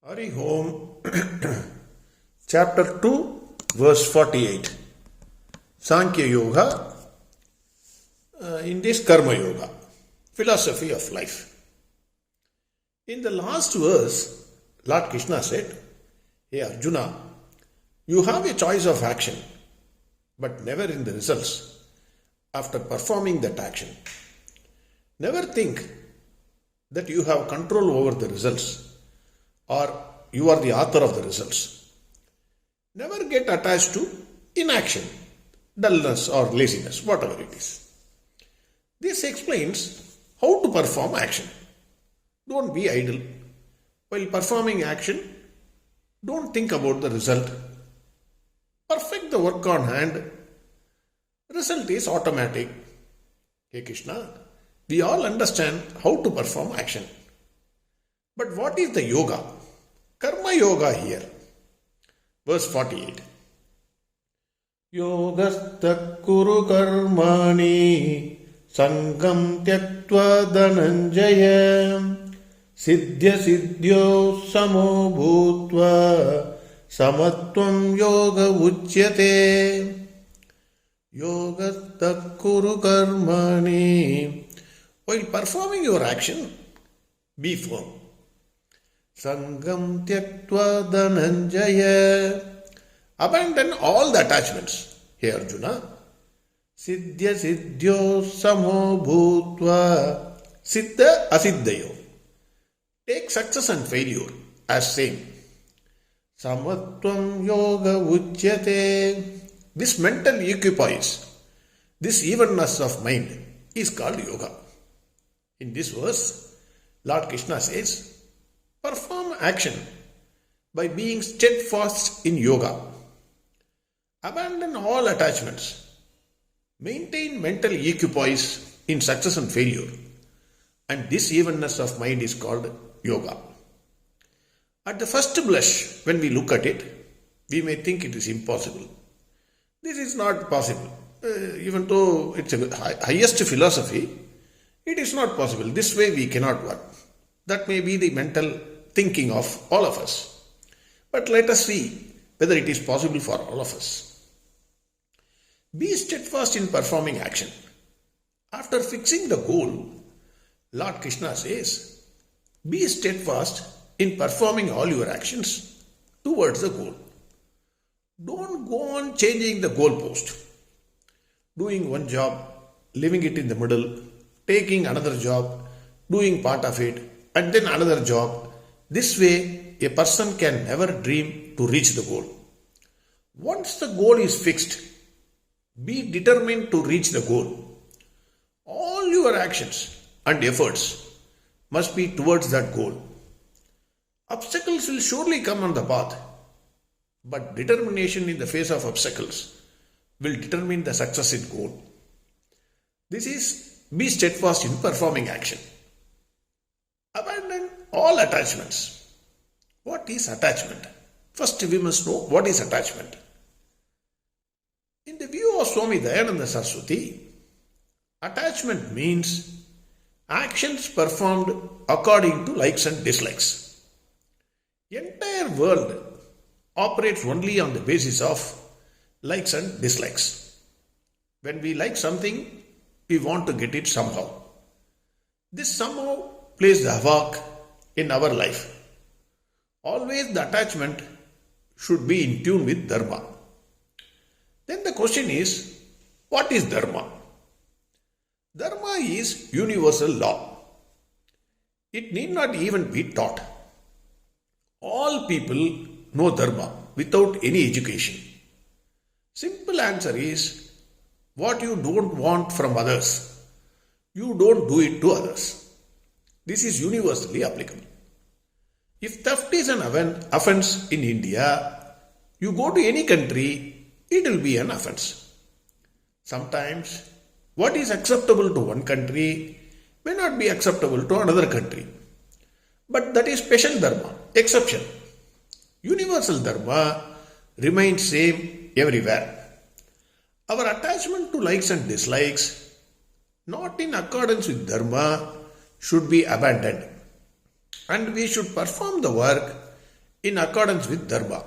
Hari Om, Chapter 2, Verse 48. Sankhya Yoga, in this Karma Yoga, philosophy of life. In the last verse, Lord Krishna said, Hey Arjuna, you have a choice of action, but never in the results after performing that action. Never think that you have control over the results or you are the author of the results. Never get attached to inaction, dullness or laziness, whatever it is. This explains how to perform action. Don't be idle. While performing action, don't think about the result. Perfect the work on hand. Result is automatic. Hey Krishna, we all understand how to perform action. But what is the yoga? Karma yoga here. Verse 48. Yogastha kuru karmani sangam tyaktva dhananjaya siddhya siddhyo samo bhutva samatvam yoga uchyate. Yogastha kuru karmani. While performing your action, be firm. Sangam tyaktva dhananjaya. Abandon all the attachments. Hey Arjuna. Siddhya siddhyo samo bhutva. Siddha asiddhayo. Take success and failure as same. Samatvam yoga uchyate. This mental equipoise, this evenness of mind is called yoga. In this verse, Lord Krishna says, perform action by being steadfast in yoga. Abandon all attachments. Maintain mental equipoise in success and failure. And this evenness of mind is called yoga. At the first blush, when we look at it, we may think it is impossible. This is not possible. Even though it's a highest philosophy, it is not possible. This way we cannot work. That may be the mental thinking of all of us. But let us see whether it is possible for all of us. Be steadfast in performing action. After fixing the goal, Lord Krishna says, be steadfast in performing all your actions towards the goal. Don't go on changing the goalpost. Doing one job, leaving it in the middle, taking another job, doing part of it, and then another job. This way, a person can never dream to reach the goal. Once the goal is fixed, be determined to reach the goal. All your actions and efforts must be towards that goal. Obstacles will surely come on the path, but determination in the face of obstacles will determine the success in goal. This is be steadfast in performing action. Abandon all attachments. What is attachment? First we must know what is attachment. In the view of Swami Dayananda Saraswati, attachment means actions performed according to likes and dislikes. The entire world operates only on the basis of likes and dislikes. When we like something, we want to get it somehow. This somehow plays the havoc in our life. Always the attachment should be in tune with dharma. Then the question is, what is dharma? Dharma is universal law. It need not even be taught. All people know dharma without any education. Simple answer is, what you don't want from others, you don't do it to others. This is universally applicable. If theft is an offense in India, you go to any country, it will be an offense. Sometimes what is acceptable to one country may not be acceptable to another country. But that is special dharma, exception. Universal dharma remains same everywhere. Our attachment to likes and dislikes, not in accordance with dharma, should be abandoned. And we should perform the work in accordance with Dharma,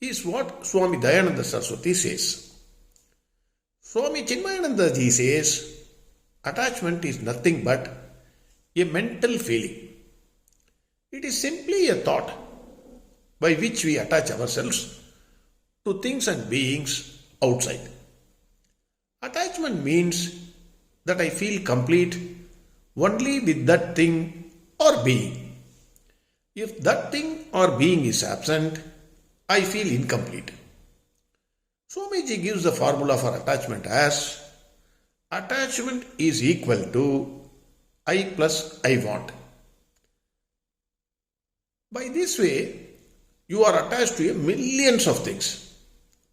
is what Swami Dayananda Saraswati says. Swami Chinmayananda ji says, attachment is nothing but a mental feeling. It is simply a thought by which we attach ourselves to things and beings outside. Attachment means that I feel complete only with that thing or being. If that thing or being is absent, I feel incomplete. Swamiji gives the formula for attachment as attachment is equal to I plus I want. By this way, you are attached to millions of things.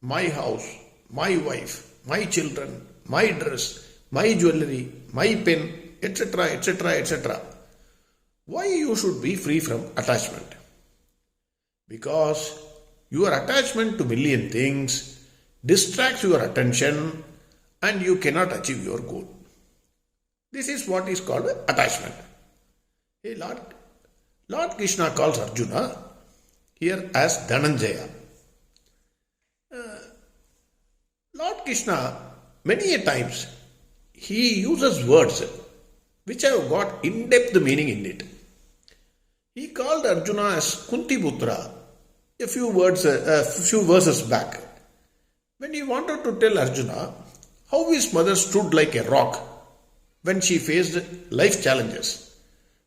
My house, my wife, my children, my dress, my jewelry, my pen, etc., etc., etc. Why you should be free from attachment? Because your attachment to million things distracts your attention and you cannot achieve your goal. This is what is called attachment. Hey, Lord Krishna calls Arjuna here as Dhananjaya. Lord Krishna, many a times, he uses words which have got in-depth meaning in it. He called Arjuna as Kunti Putra a few verses back, when he wanted to tell Arjuna how his mother stood like a rock when she faced life challenges,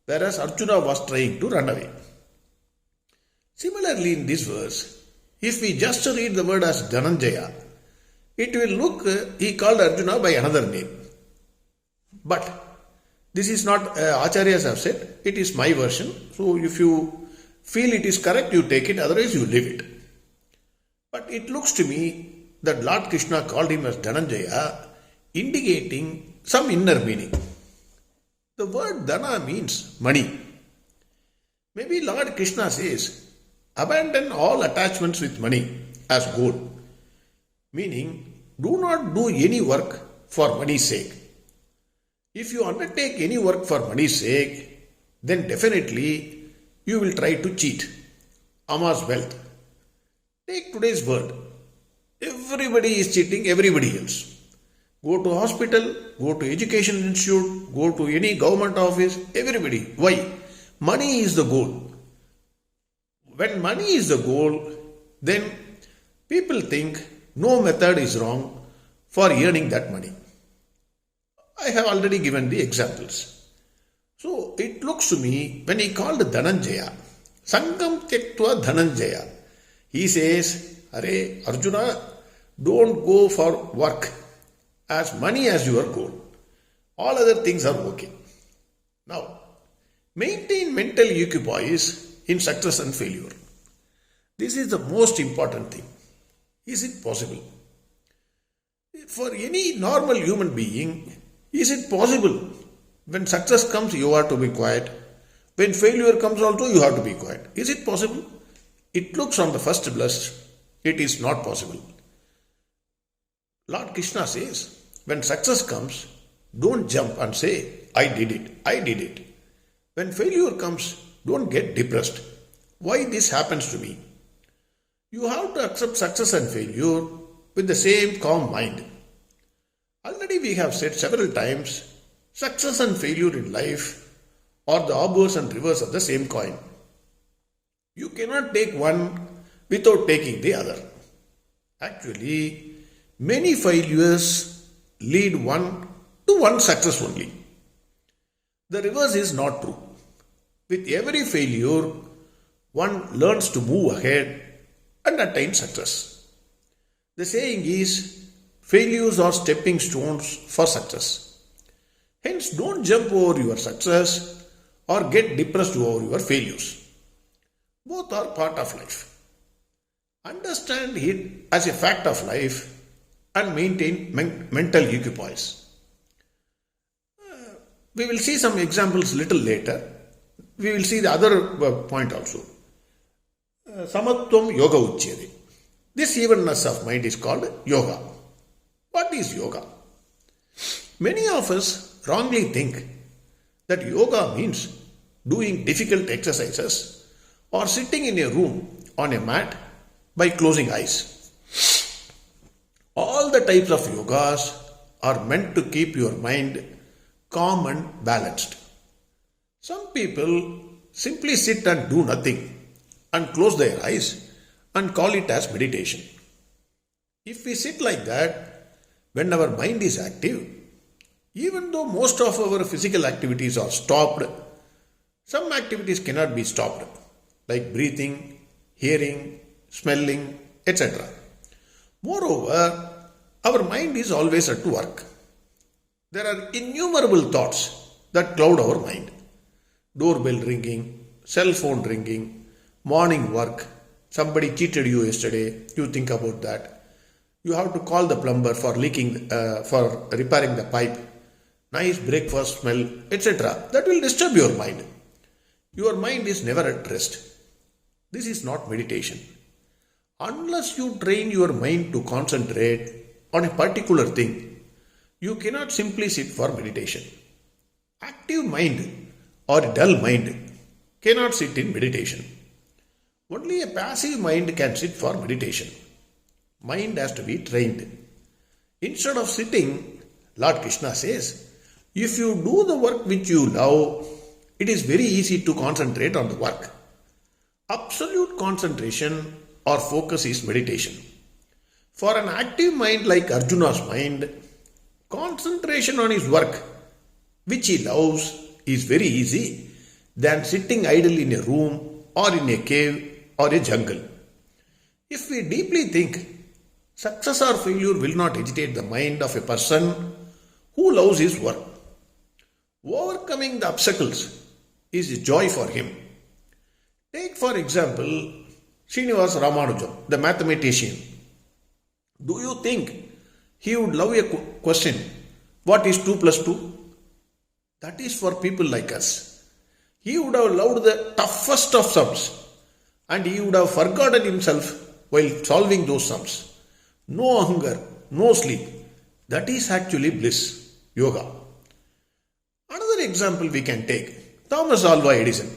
whereas Arjuna was trying to run away. Similarly, in this verse, if we just read the word as Dhananjaya, it will look he called Arjuna by another name. But this is not Acharyas have said, it is my version. So if you feel it is correct, you take it, otherwise you leave it. But it looks to me that Lord Krishna called him as Dhananjaya, indicating some inner meaning. The word Dhana means money. Maybe Lord Krishna says, abandon all attachments with money as goal. Meaning, do not do any work for money's sake. If you undertake any work for money's sake, then definitely you will try to cheat Ama's wealth. Take today's world. Everybody is cheating everybody else. Go to hospital, go to education institute, go to any government office, everybody. Why? Money is the goal. When money is the goal, then people think no method is wrong for earning that money. I have already given the examples. So it looks to me, when he called Dhananjaya, Sangam Ch.2 Dhananjaya, he says, Arey Arjuna, don't go for work as money as your goal. All other things are okay. Now, maintain mental equipoise in success and failure. This is the most important thing. Is it possible? For any normal human being, is it possible? When success comes, you have to be quiet. When failure comes also, you have to be quiet. Is it possible? It looks on the first blush, it is not possible. Lord Krishna says, when success comes, don't jump and say, I did it. When failure comes, don't get depressed. Why this happens to me? You have to accept success and failure with the same calm mind. Already we have said several times, success and failure in life are the obverse and reverse of the same coin. You cannot take one without taking the other. Actually, many failures lead one to one success only. The reverse is not true. With every failure, one learns to move ahead and attain success. The saying is, failures are stepping stones for success. Hence, don't jump over your success or get depressed over your failures. Both are part of life. Understand it as a fact of life and maintain mental equipoise. We will see some examples little later. We will see the other point also. Samatvam yoga uchyate. This evenness of mind is called yoga. What is yoga? Many of us wrongly think that yoga means doing difficult exercises or sitting in a room on a mat by closing eyes. All the types of yogas are meant to keep your mind calm and balanced. Some people simply sit and do nothing and close their eyes and call it as meditation. If we sit like that, when our mind is active, even though most of our physical activities are stopped, some activities cannot be stopped, like breathing, hearing, smelling, etc. Moreover, our mind is always at work. There are innumerable thoughts that cloud our mind. Doorbell ringing, cell phone ringing, morning work, somebody cheated you yesterday, you think about that. You have to call the plumber for repairing the pipe, nice breakfast smell, etc. That will disturb your mind. Your mind is never at rest. This is not meditation. Unless you train your mind to concentrate on a particular thing, you cannot simply sit for meditation. Active mind or a dull mind cannot sit in meditation. Only a passive mind can sit for meditation. Mind has to be trained. Instead of sitting, Lord Krishna says, if you do the work which you love, it is very easy to concentrate on the work. Absolute concentration or focus is meditation. For an active mind like Arjuna's mind, concentration on his work, which he loves, is very easy than sitting idle in a room or in a cave or a jungle. If we deeply think, success or failure will not agitate the mind of a person who loves his work. Overcoming the obstacles is a joy for him. Take for example Srinivas Ramanujan, the mathematician. Do you think he would love a question, what is 2 plus 2? That is for people like us. He would have loved the toughest of sums and he would have forgotten himself while solving those sums. No hunger, no sleep. That is actually bliss, yoga. Another example we can take, Thomas Alva Edison.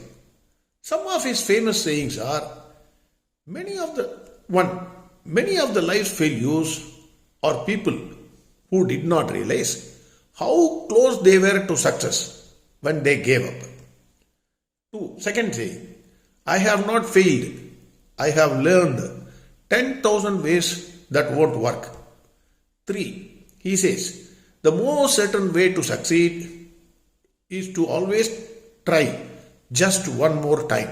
Some of his famous sayings are, many of the life's failures are people who did not realize how close they were to success when they gave up. Second saying, I have not failed. I have learned 10,000 ways that won't work. 3. He says, the most certain way to succeed is to always try just one more time.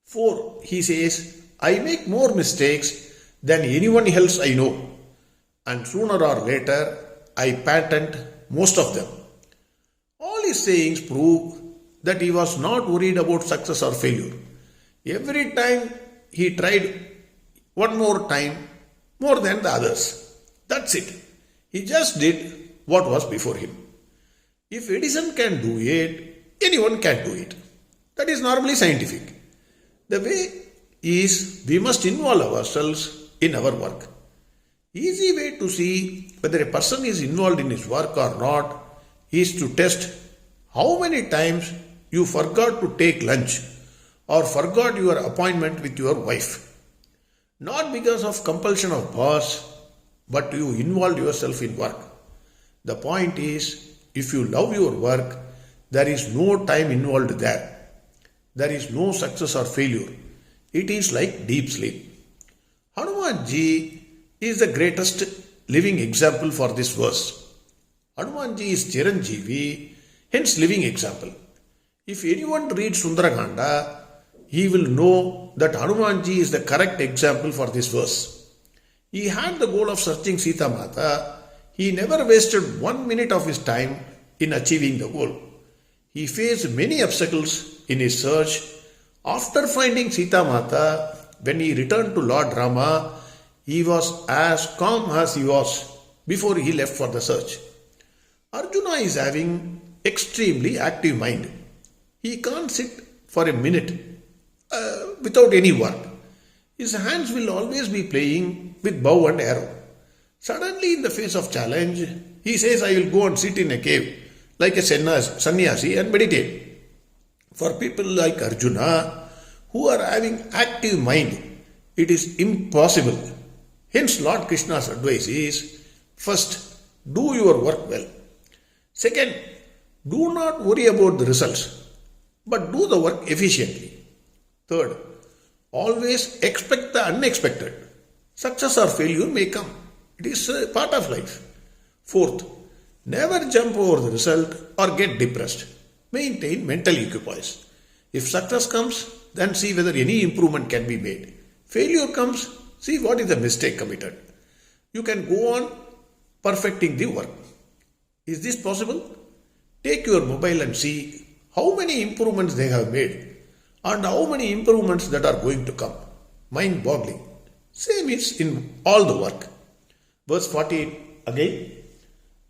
4. He says, I make more mistakes than anyone else I know, and sooner or later I patent most of them. All his sayings prove that he was not worried about success or failure. Every time he tried one more time more than the others. That's it. He just did what was before him. If Edison can do it, anyone can do it. That is normally scientific. The way is we must involve ourselves in our work. Easy way to see whether a person is involved in his work or not is to test how many times you forgot to take lunch or forgot your appointment with your wife. Not because of compulsion of boss, but you involved yourself in work. The point is, if you love your work, there is no time involved there. There is no success or failure. It is like deep sleep. Hanumanji is the greatest living example for this verse. Hanumanji is Chiranjeevi, hence living example. If anyone reads Sundaraganda, he will know that Hanumanji is the correct example for this verse. He had the goal of searching Sita Mata. He never wasted 1 minute of his time in achieving the goal. He faced many obstacles in his search. After finding Sita Mata, when he returned to Lord Rama, he was as calm as he was before he left for the search. Arjuna is having extremely active mind. He can't sit for a minute without any work. His hands will always be playing with bow and arrow. Suddenly, in the face of challenge, he says, I will go and sit in a cave like a sannyasi and meditate. For people like Arjuna, who are having active mind, it is impossible. Hence, Lord Krishna's advice is, first, do your work well. Second, do not worry about the results, but do the work efficiently. Third, always expect the unexpected. Success or failure may come. It is a part of life. Fourth, never jump over the result or get depressed. Maintain mental equipoise. If success comes, then see whether any improvement can be made. Failure comes, see what is the mistake committed. You can go on perfecting the work. Is this possible? Take your mobile and see how many improvements they have made and how many improvements that are going to come. Mind-boggling. Same is in all the work. Verse 48 again.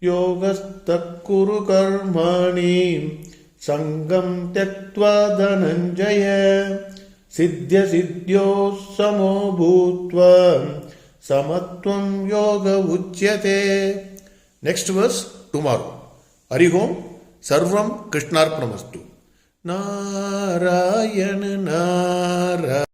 Yogastak kuru karmani sangam tyaktva dhananjaya siddhya siddhyo samo bhutva samatvam yoga uchyate. Next verse tomorrow. Harihom Sarvam Krishnarpnamastu. Narayana Narayana.